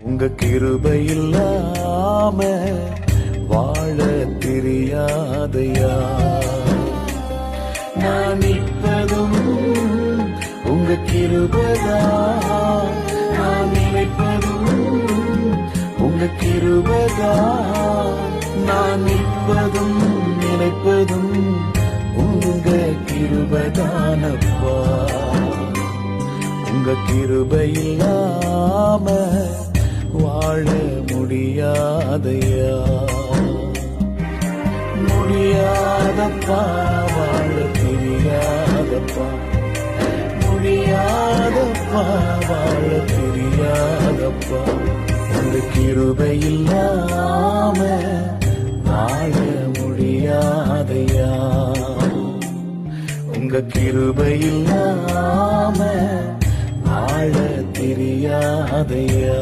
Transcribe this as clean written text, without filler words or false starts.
உங்க கிருபை இல்லாம வாழ தெரியாதையா. நான் நிற்பதும் உங்க கிருபைதான், நான் நினைப்பதும் உங்க கிருபைதான். நான் நிற்பதும் நினைப்பதும் உங்க கிருபைதானப்பா. உங்க கிருபை இல்லாம வாழ முடியாதையா. முடியாதப்பா, வாழ தெரியாதப்பா. முடியாதப்பா, வாழ தெரியாதப்பா. உங்க கிருபை இல்லாம வாழ முடியாதையா. உங்க கிருபை இல்லாம வாழ தெரியாதையா.